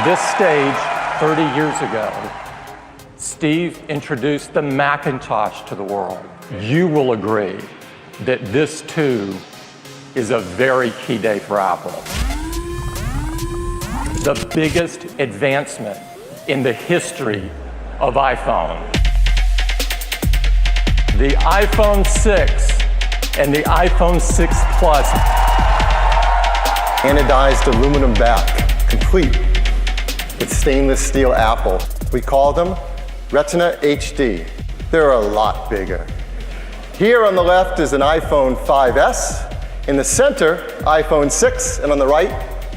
this stage 30 years ago, Steve introduced the Macintosh to the world. You will agree that this too is a very key day for Apple. The biggest advancement in the history of iPhone. The iPhone 6 and the iPhone 6 Plus. Anodized aluminum back, complete with stainless steel Apple. We call them Retina HD. They're a lot bigger. Here on the left is an iPhone 5S, in the center, iPhone 6, and on the right,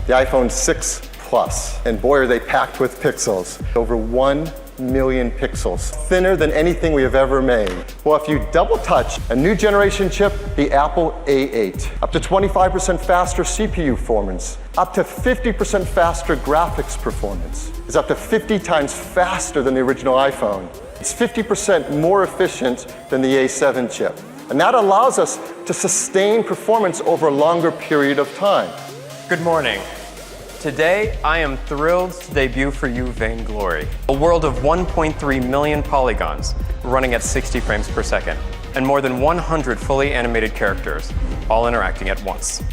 the iPhone 6 Plus. And boy, are they packed with pixels. Over 1 million pixels, thinner than anything we have ever made. Well, if you double touch a new generation chip, the Apple A8, up to 25% faster CPU performance, up to 50% faster graphics performance. It's up to 50 times faster than the original iPhone. It's 50% more efficient than the A7 chip. And that allows us to sustain performance over a longer period of time. Good morning. Today, I am thrilled to debut for you Vainglory, a world of 1.3 million polygons running at 60 frames per second, and more than 100 fully animated characters, all interacting at once.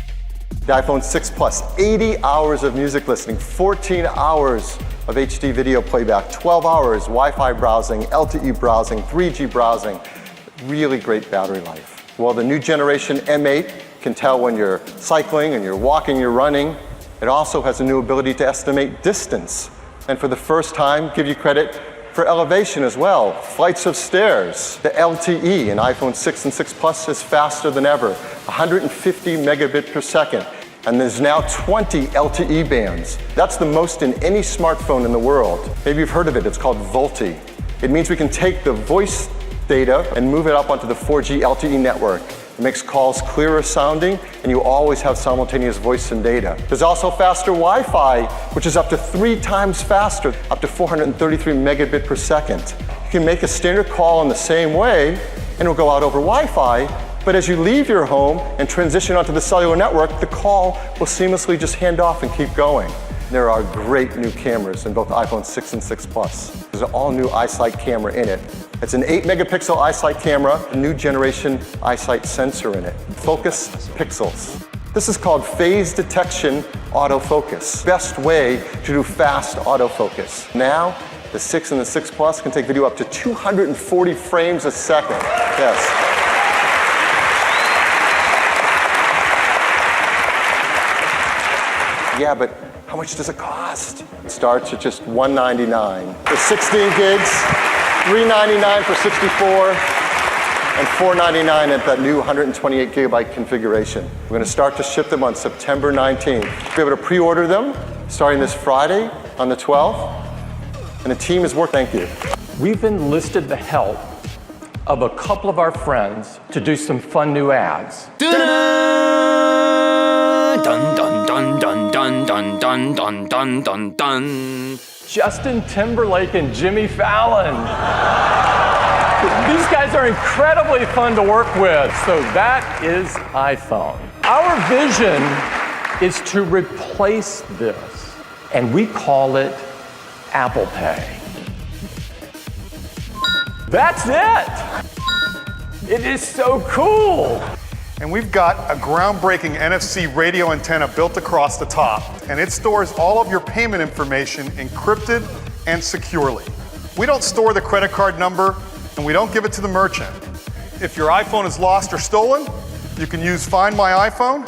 The iPhone 6 Plus, 80 hours of music listening, 14 hours of HD video playback, 12 hours Wi-Fi browsing, LTE browsing, 3G browsing, really great battery life. Well, the new generation M8 can tell when you're cycling and you're walking, you're running. It also has a new ability to estimate distance. And for the first time, give you credit for elevation as well. Flights of stairs. The LTE in iPhone 6 and 6 Plus is faster than ever, 150 megabit per second. And there's now 20 LTE bands. That's the most in any smartphone in the world. Maybe you've heard of it, it's called VoLTE. It means we can take the voice data and move it up onto the 4G LTE network. It makes calls clearer sounding, and you always have simultaneous voice and data. There's also faster Wi-Fi, which is up to 3 times faster, up to 433 megabit per second. You can make a standard call in the same way, and it'll go out over Wi-Fi, but as you leave your home and transition onto the cellular network, the call will seamlessly just hand off and keep going. There are great new cameras in both iPhone 6 and 6 Plus. There's an all-new iSight camera in it. It's an 8-megapixel iSight camera, a new generation iSight sensor in it. Focus pixels. This is called phase detection autofocus. Best way to do fast autofocus. Now, the 6 and the 6 Plus can take video up to 240 frames a second. Yes. Yeah, but how much does it cost? It starts at just $199. For 16 gigs, $399 for 64, and $499 at that new 128 gigabyte configuration. We're going to start to ship them on September 19th. You'll be able to pre-order them starting this Friday on the 12th. And the team is working. Thank you. We've enlisted the help of a couple of our friends to do some fun new ads. Dun dun dun dun dun dun dun dun dun dun dun. Justin Timberlake and Jimmy Fallon. These guys are incredibly fun to work with. So that is iPhone. Our vision is to replace this, and we call it Apple Pay. That's it. It is so cool. And we've got a groundbreaking NFC radio antenna built across the top, and it stores all of your payment information encrypted and securely. We don't store the credit card number, and we don't give it to the merchant. If your iPhone is lost or stolen, you can use Find My iPhone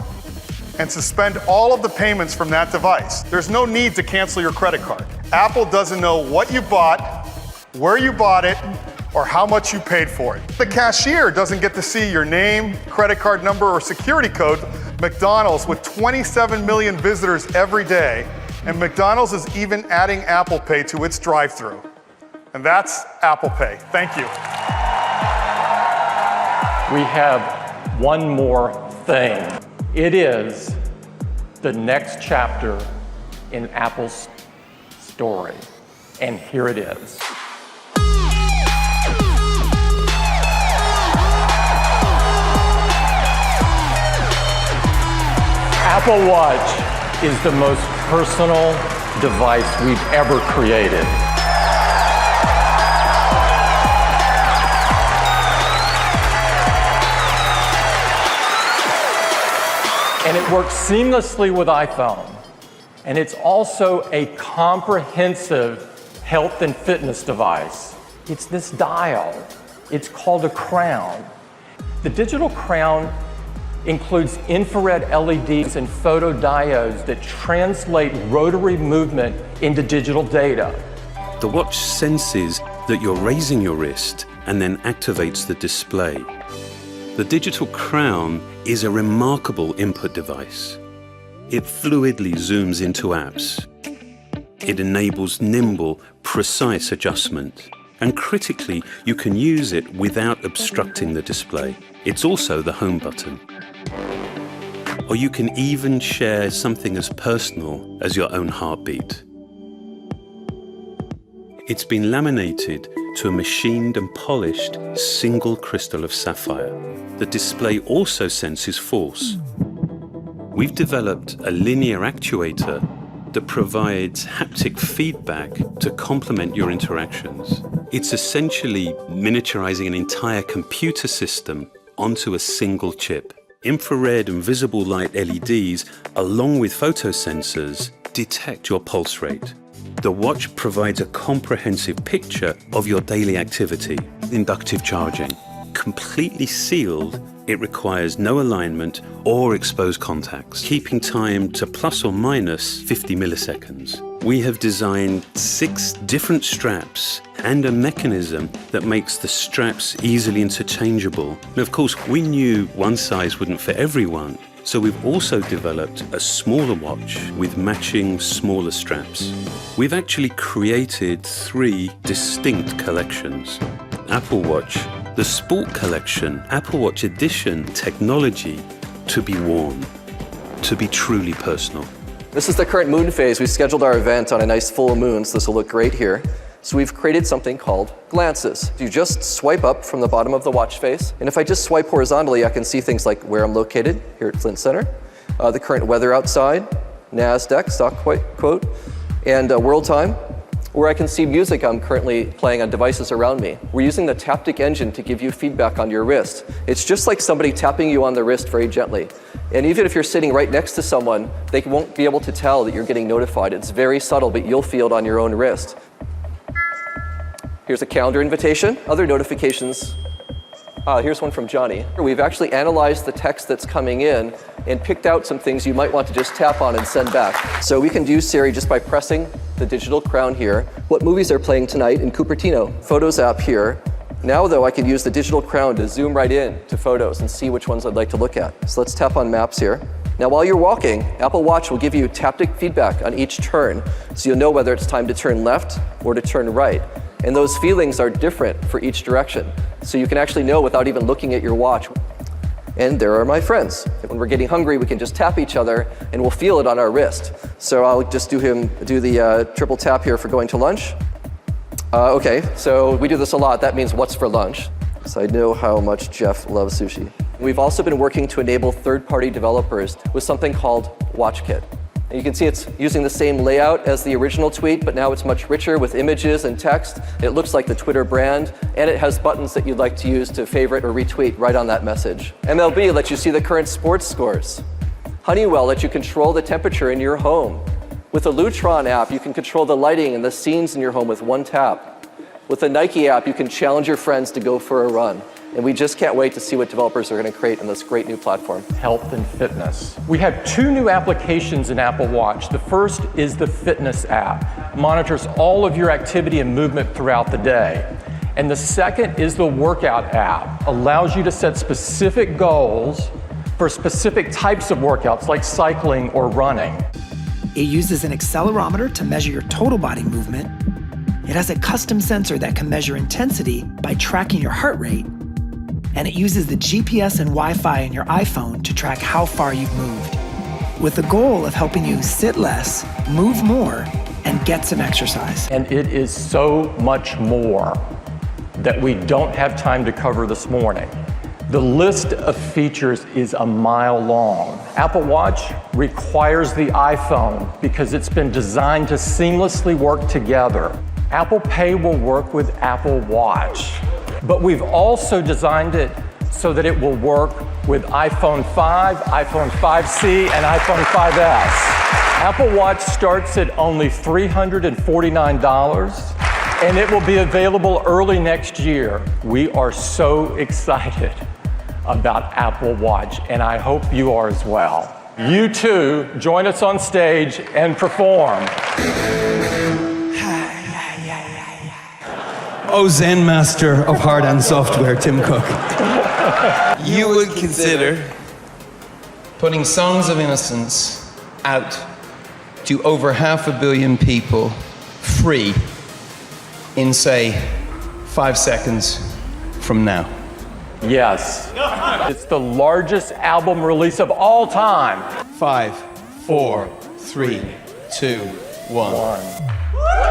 and suspend all of the payments from that device. There's no need to cancel your credit card. Apple doesn't know what you bought, where you bought it, or how much you paid for it. The cashier doesn't get to see your name, credit card number, or security code. McDonald's, with 27 million visitors every day, and McDonald's is even adding Apple Pay to its drive-thru. And that's Apple Pay. Thank you. We have one more thing. It is the next chapter in Apple's story. And here it is. Apple Watch is the most personal device we've ever created. And it works seamlessly with iPhone. And it's also a comprehensive health and fitness device. It's this dial. It's called a crown. The digital crown includes infrared LEDs and photodiodes that translate rotary movement into digital data. The watch senses that you're raising your wrist and then activates the display. The digital crown is a remarkable input device. It fluidly zooms into apps. It enables nimble, precise adjustment. And critically, you can use it without obstructing the display. It's also the home button. Or you can even share something as personal as your own heartbeat. It's been laminated to a machined and polished single crystal of sapphire. The display also senses force. We've developed a linear actuator that provides haptic feedback to complement your interactions. It's essentially miniaturizing an entire computer system onto a single chip. Infrared and visible light LEDs, along with photosensors, detect your pulse rate. The watch provides a comprehensive picture of your daily activity. Inductive charging. Completely sealed, it requires no alignment or exposed contacts, keeping time to plus or minus 50 milliseconds. We have designed 6 different straps and a mechanism that makes the straps easily interchangeable. And of course, we knew one size wouldn't fit everyone, so we've also developed a smaller watch with matching smaller straps. We've actually created 3 distinct collections. Apple Watch, the Sport Collection, Apple Watch Edition technology to be worn, to be truly personal. This is the current moon phase. We scheduled our event on a nice full moon, so this will look great here. So we've created something called glances. You just swipe up from the bottom of the watch face, and if I just swipe horizontally, I can see things like where I'm located here at Flint Center, the current weather outside, NASDAQ, stock quote, and world time, where I can see music I'm currently playing on devices around me. We're using the Taptic engine to give you feedback on your wrist. It's just like somebody tapping you on the wrist very gently. And even if you're sitting right next to someone, they won't be able to tell that you're getting notified. It's very subtle, but you'll feel it on your own wrist. Here's a calendar invitation, other notifications. Here's one from Johnny. We've actually analyzed the text that's coming in and picked out some things you might want to just tap on and send back. So we can do Siri just by pressing the digital crown here. What movies are playing tonight in Cupertino? Photos app here. Now though, I can use the digital crown to zoom right in to photos and see which ones I'd like to look at. So let's tap on maps here. Now while you're walking, Apple Watch will give you taptic feedback on each turn, so you'll know whether it's time to turn left or to turn right. And those feelings are different for each direction. So you can actually know without even looking at your watch. And there are my friends. When we're getting hungry, we can just tap each other and we'll feel it on our wrist. So I'll just do the triple tap here for going to lunch. Okay, so we do this a lot. That means what's for lunch. So I know how much Jeff loves sushi. We've also been working to enable third-party developers with something called WatchKit. And you can see it's using the same layout as the original tweet, but now it's much richer with images and text. It looks like the Twitter brand, and it has buttons that you'd like to use to favorite or retweet right on that message. MLB lets you see the current sports scores. Honeywell lets you control the temperature in your home. With the Lutron app, you can control the lighting and the scenes in your home with one tap. With the Nike app, you can challenge your friends to go for a run. And we just can't wait to see what developers are going to create in this great new platform. Health and fitness. We have 2 new applications in Apple Watch. The first is the Fitness app. It monitors all of your activity and movement throughout the day. And the second is the Workout app. Allows you to set specific goals for specific types of workouts like cycling or running. It uses an accelerometer to measure your total body movement. It has a custom sensor that can measure intensity by tracking your heart rate. And it uses the GPS and Wi-Fi in your iPhone to track how far you've moved, with the goal of helping you sit less, move more, and get some exercise. And it is so much more that we don't have time to cover this morning. The list of features is a mile long. Apple Watch requires the iPhone because it's been designed to seamlessly work together. Apple Pay will work with Apple Watch, but we've also designed it so that it will work with iPhone 5, iPhone 5C, and iPhone 5S. Apple Watch starts at only $349, and it will be available early next year. We are so excited about Apple Watch, and I hope you are as well. You too, join us on stage and perform. Oh, Zen master of hard and software, Tim Cook. You would consider putting Songs of Innocence out to over 500 million people free in, say, 5 seconds from now? Yes. It's the largest album release of all time. 5, 4, 3, 2, 1.